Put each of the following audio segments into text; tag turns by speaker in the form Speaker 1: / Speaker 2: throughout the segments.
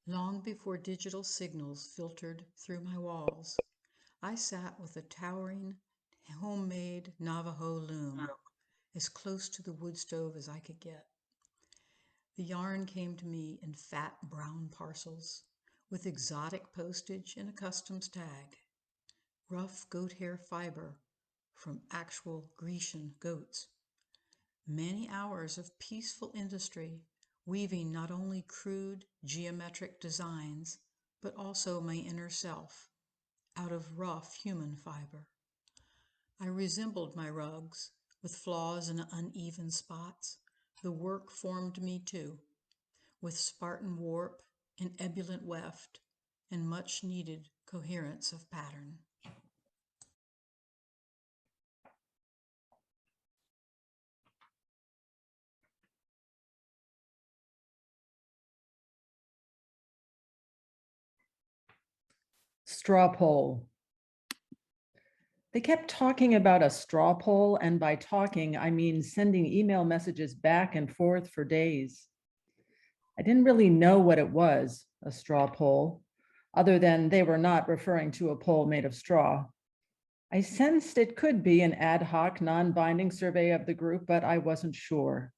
Speaker 1: Long before digital signals filtered through my walls, I sat with a towering, homemade Navajo loom, as close to the wood stove as I could get. The yarn came to me in fat brown parcels, with exotic postage and a customs tag. Rough goat hair fiber from actual Grecian goats. Many hours of peaceful industry, weaving not only crude geometric designs, but also my inner self, out of rough human fiber. I resembled my rugs, with flaws and uneven spots. The work formed me too, with Spartan warp and ebullient weft, and much needed coherence of pattern.
Speaker 2: Straw poll. They kept talking about a straw poll, and by talking, I mean sending email messages back and forth for days. I didn't really know what it was, a straw poll, other than they were not referring to a poll made of straw. I sensed it could be an ad hoc, non-binding survey of the group, but I wasn't sure.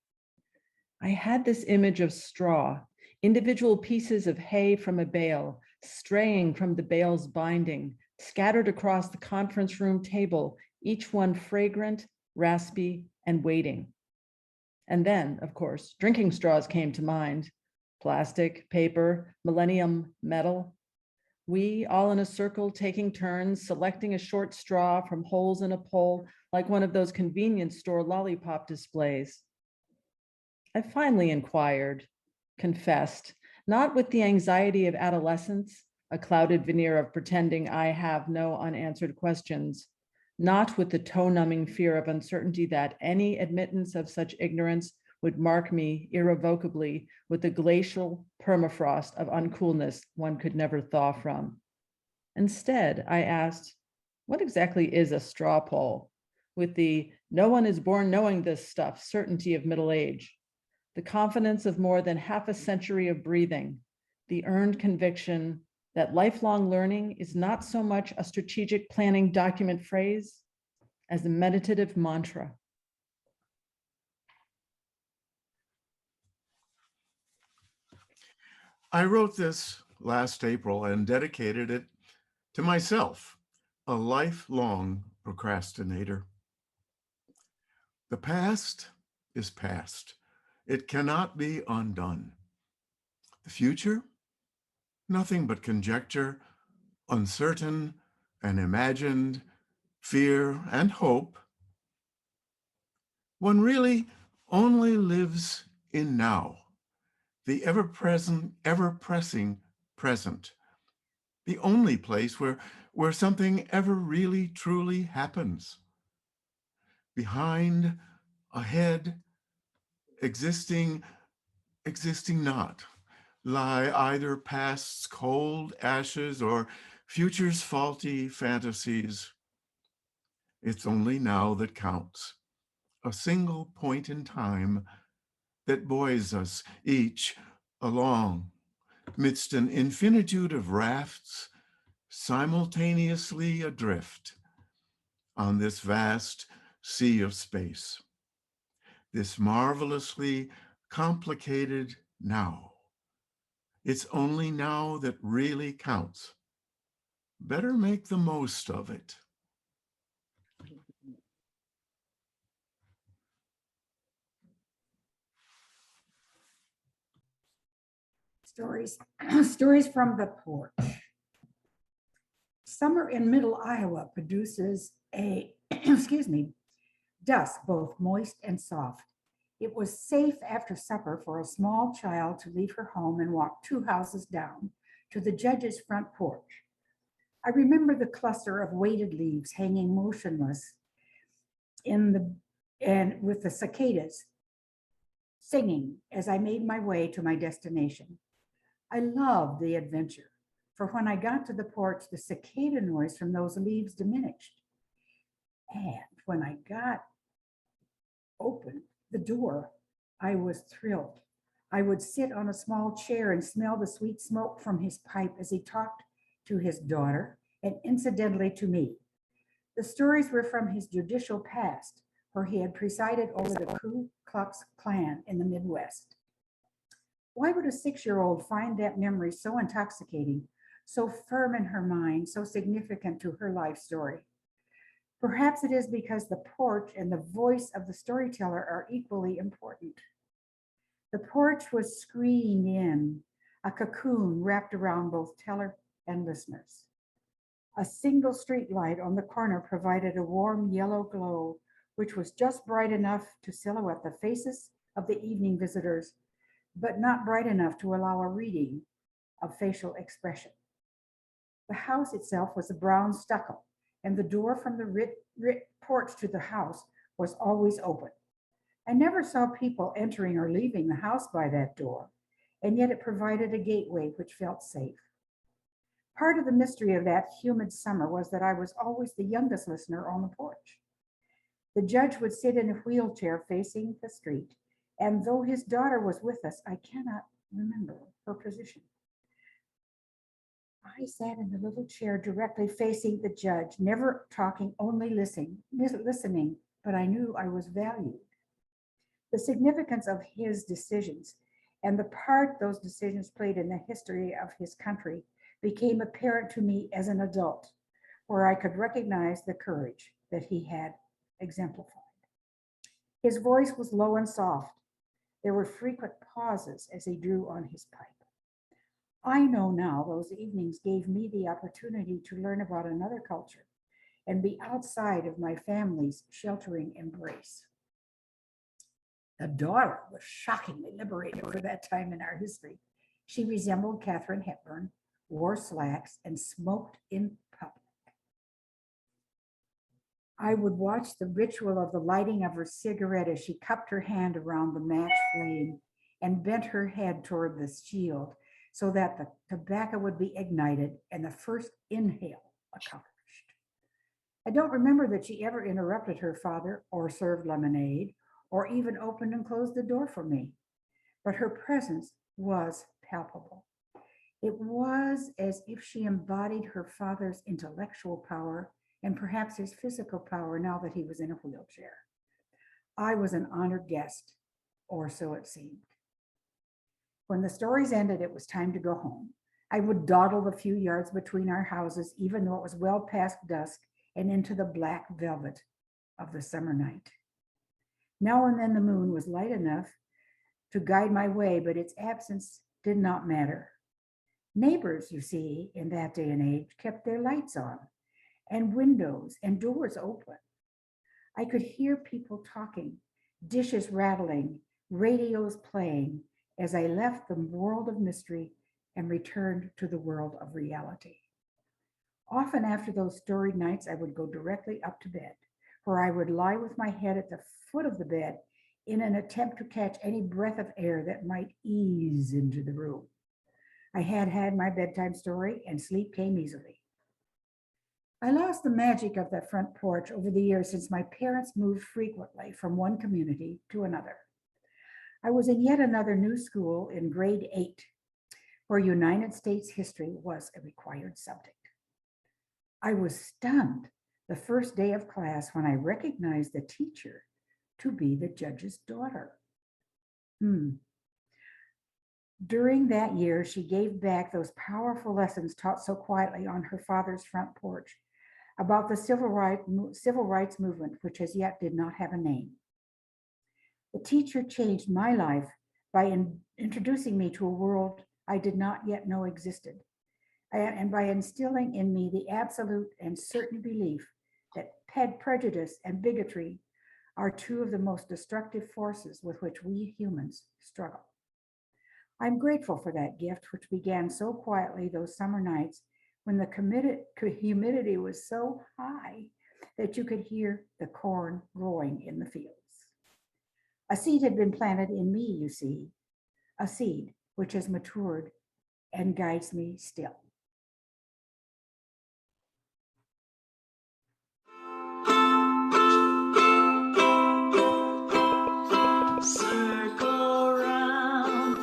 Speaker 2: I had this image of straw, individual pieces of hay from a bale, straying from the bale's binding, scattered across the conference room table, each one fragrant, raspy, and waiting. And then, of course, drinking straws came to mind. Plastic, paper, millennium metal. We, all in a circle, taking turns, selecting a short straw from holes in a pole, like one of those convenience store lollipop displays. I finally inquired, confessed, not with the anxiety of adolescence, a clouded veneer of pretending I have no unanswered questions, not with the toe-numbing fear of uncertainty that any admittance of such ignorance would mark me irrevocably with the glacial permafrost of uncoolness one could never thaw from. Instead, I asked, what exactly is a straw poll? With the no one is born knowing this stuff certainty of middle age, the confidence of more than half a century of breathing, the earned conviction that lifelong learning is not so much a strategic planning document phrase as a meditative mantra.
Speaker 3: I wrote this last April and dedicated it to myself, a lifelong procrastinator. The past is past. It cannot be undone. The future? Nothing but conjecture, uncertain and imagined, fear and hope. One really only lives in now, the ever-present, ever-pressing present, the only place where something ever really, truly happens. Behind, ahead, existing not, lie either past's cold ashes or future's faulty fantasies. It's only now that counts, a single point in time that buoys us each along midst an infinitude of rafts simultaneously adrift on this vast sea of space, this marvelously complicated now. It's only now that really counts. Better make the most of it.
Speaker 4: Stories from the porch. Summer in middle Iowa produces a, excuse me, dusk both moist and soft. It was safe after supper for a small child to leave her home and walk 2 houses down to the judge's front porch. I remember the cluster of weighted leaves hanging motionless and with the cicadas singing as I made my way to my destination. I loved the adventure, for when I got to the porch, the cicada noise from those leaves diminished. And when I got open the door, I was thrilled. I would sit on a small chair and smell the sweet smoke from his pipe as he talked to his daughter and incidentally to me. The stories were from his judicial past, where he had presided over the Ku Klux Klan in the Midwest. Why would a 6-year-old find that memory so intoxicating, so firm in her mind, so significant to her life story? Perhaps it is because the porch and the voice of the storyteller are equally important. The porch was screened in, a cocoon wrapped around both teller and listeners. A single street light on the corner provided a warm yellow glow, which was just bright enough to silhouette the faces of the evening visitors, but not bright enough to allow a reading of facial expression. The house itself was a brown stucco, and the door from the porch to the house was always open. I never saw people entering or leaving the house by that door, and yet it provided a gateway which felt safe. Part of the mystery of that humid summer was that I was always the youngest listener on the porch. The judge would sit in a wheelchair facing the street, and though his daughter was with us, I cannot remember her position. I sat in the little chair directly facing the judge, never talking, only listening, but I knew I was valued. The significance of his decisions and the part those decisions played in the history of his country became apparent to me as an adult, where I could recognize the courage that he had exemplified. His voice was low and soft. There were frequent pauses as he drew on his pipe. I know now those evenings gave me the opportunity to learn about another culture and be outside of my family's sheltering embrace. The daughter was shockingly liberated for that time in our history. She resembled Katharine Hepburn, wore slacks, and smoked in public. I would watch the ritual of the lighting of her cigarette as she cupped her hand around the match flame and bent her head toward the shield so that the tobacco would be ignited and the first inhale accomplished. I don't remember that she ever interrupted her father or served lemonade or even opened and closed the door for me, but her presence was palpable. It was as if she embodied her father's intellectual power and perhaps his physical power now that he was in a wheelchair. I was an honored guest, or so it seemed. When the stories ended, it was time to go home. I would dawdle the few yards between our houses, even though it was well past dusk and into the black velvet of the summer night. Now and then the moon was light enough to guide my way, but its absence did not matter. Neighbors, you see, in that day and age, kept their lights on and windows and doors open. I could hear people talking, dishes rattling, radios playing as I left the world of mystery and returned to the world of reality. Often after those storied nights, I would go directly up to bed, where I would lie with my head at the foot of the bed in an attempt to catch any breath of air that might ease into the room. I had had my bedtime story and sleep came easily. I lost the magic of that front porch over the years since my parents moved frequently from one community to another. I was in yet another new school in grade 8, where United States history was a required subject. I was stunned the first day of class when I recognized the teacher to be the judge's daughter. During that year, she gave back those powerful lessons taught so quietly on her father's front porch about the civil rights movement, which as yet did not have a name. The teacher changed my life by introducing me to a world I did not yet know existed, and by instilling in me the absolute and certain belief that prejudice and bigotry are two of the most destructive forces with which we humans struggle. I'm grateful for that gift, which began so quietly those summer nights when the humidity was so high that you could hear the corn growing in the fields. A seed had been planted in me, you see, a seed which has matured and guides me still.
Speaker 5: Circle round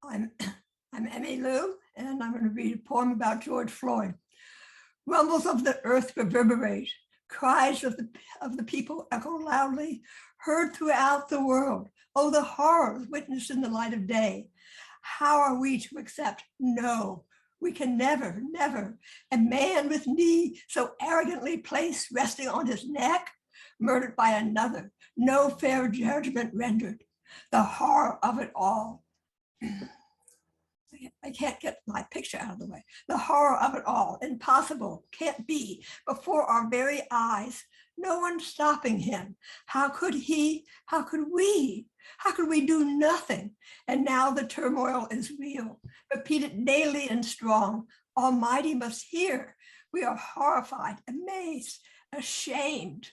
Speaker 5: I'm Emmy Lou, and I'm going to read a poem about George Floyd. Rumbles of the earth reverberate. Cries of the people echo loudly, heard throughout the world. Oh, the horrors witnessed in the light of day. How are we to accept? No, we can never, never. A man with knee so arrogantly placed, resting on his neck, murdered by another. No fair judgment rendered. The horror of it all. I can't get my picture out of the way. The horror of it all, impossible, can't be, before our very eyes. No one stopping him. How could he? How could we? How could we do nothing? And now the turmoil is real, repeated daily and strong. Almighty must hear. We are horrified, amazed, ashamed,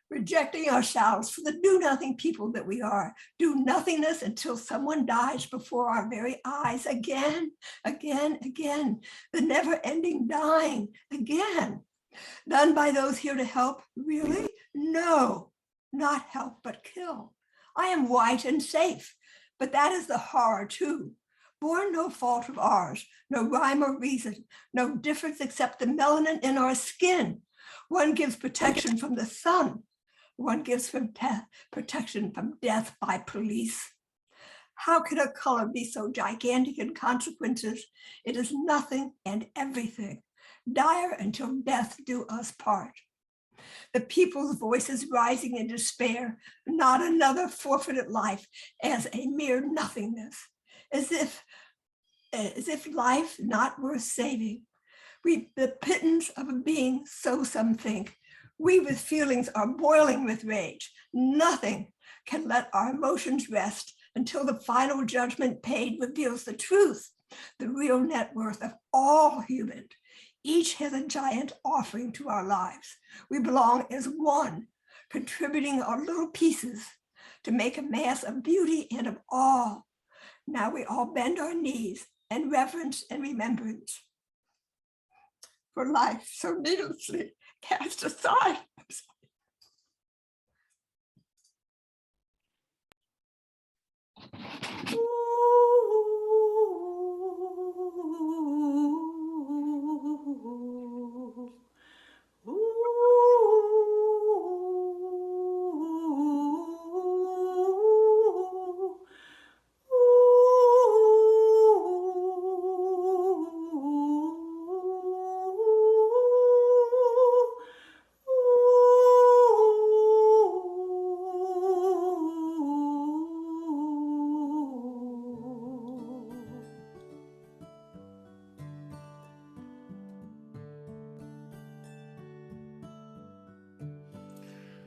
Speaker 5: rejecting ourselves for the do-nothing people that we are. Do nothingness until someone dies before our very eyes again, again, again. The never-ending dying again. Done by those here to help, really? No, not help, but kill. I am white and safe, but that is the horror too. Born no fault of ours, no rhyme or reason, no difference except the melanin in our skin. One gives protection from the sun. One gives protection from death by police. How can a color be so gigantic in consequences? It is nothing and everything, dire until death do us part. The people's voices rising in despair, not another forfeited life as a mere nothingness, as if life not worth saving. We the pittance of a being, so some think. We with feelings are boiling with rage. Nothing can let our emotions rest until the final judgment paid reveals the truth, the real net worth of all humans. Each has a giant offering to our lives. We belong as one, contributing our little pieces to make a mass of beauty and of awe. Now we all bend our knees in reverence and remembrance for life so needlessly cast aside.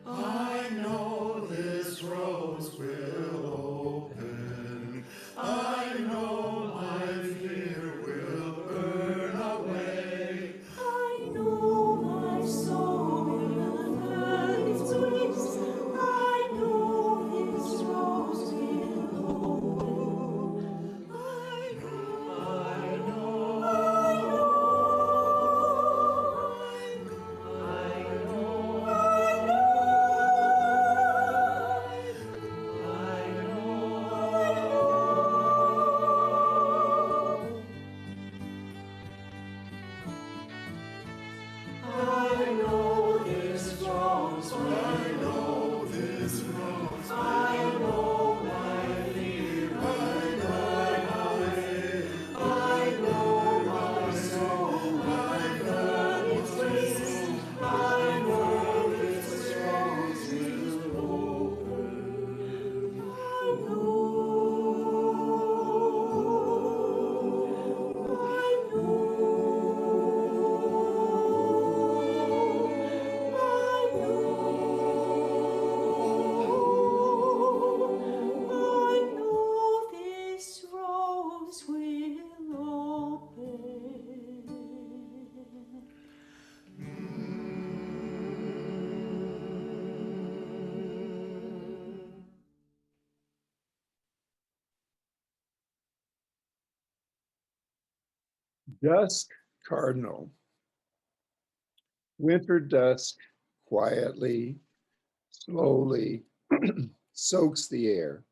Speaker 6: I know this rose will open. I know my fear will burn away. I know my soul will learn its wings. I know this rose will open. I know, I know.
Speaker 7: Dusk cardinal. Winter dusk quietly, slowly soaks the air.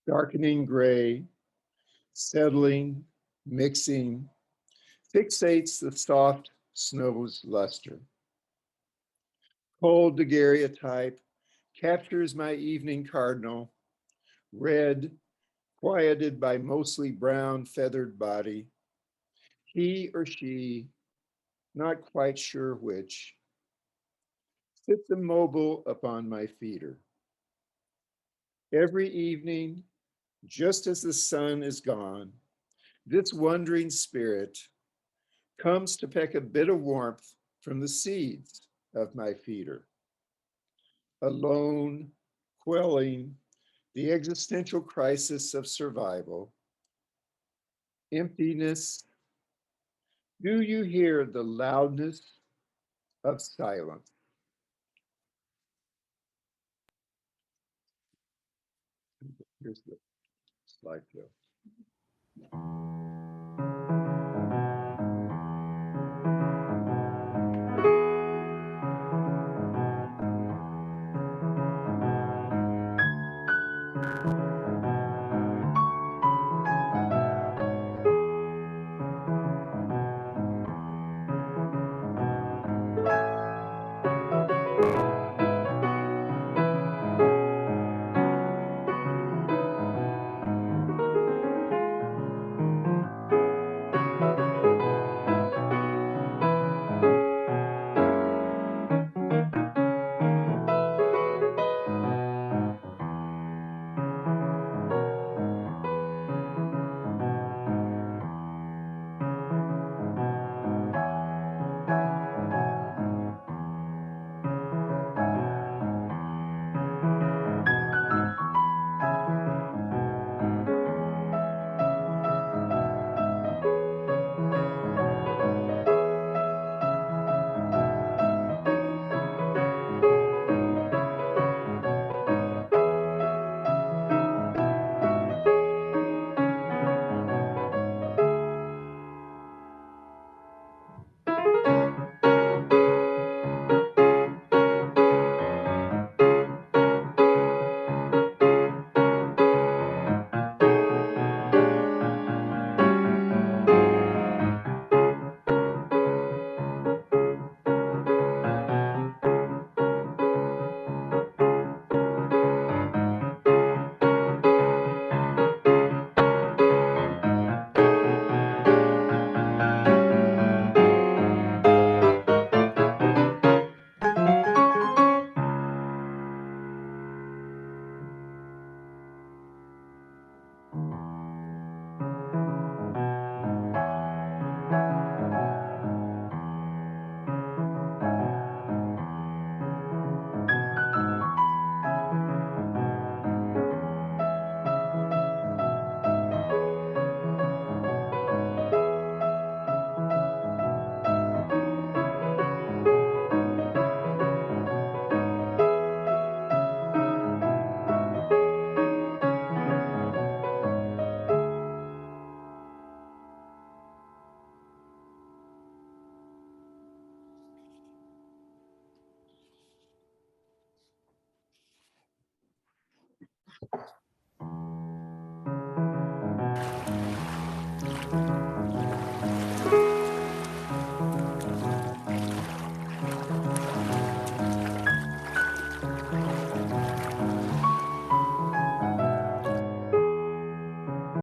Speaker 7: darkening gray, settling, mixing, fixates the soft snow's luster. Cold daguerreotype captures my evening cardinal, red, quieted by mostly brown feathered body. He or she, not quite sure which, sits immobile upon my feeder. Every evening, just as the sun is gone, this wandering spirit comes to peck a bit of warmth from the seeds of my feeder. Alone, quelling the existential crisis of survival, emptiness. Do you hear the loudness of silence? Here's the slideshow.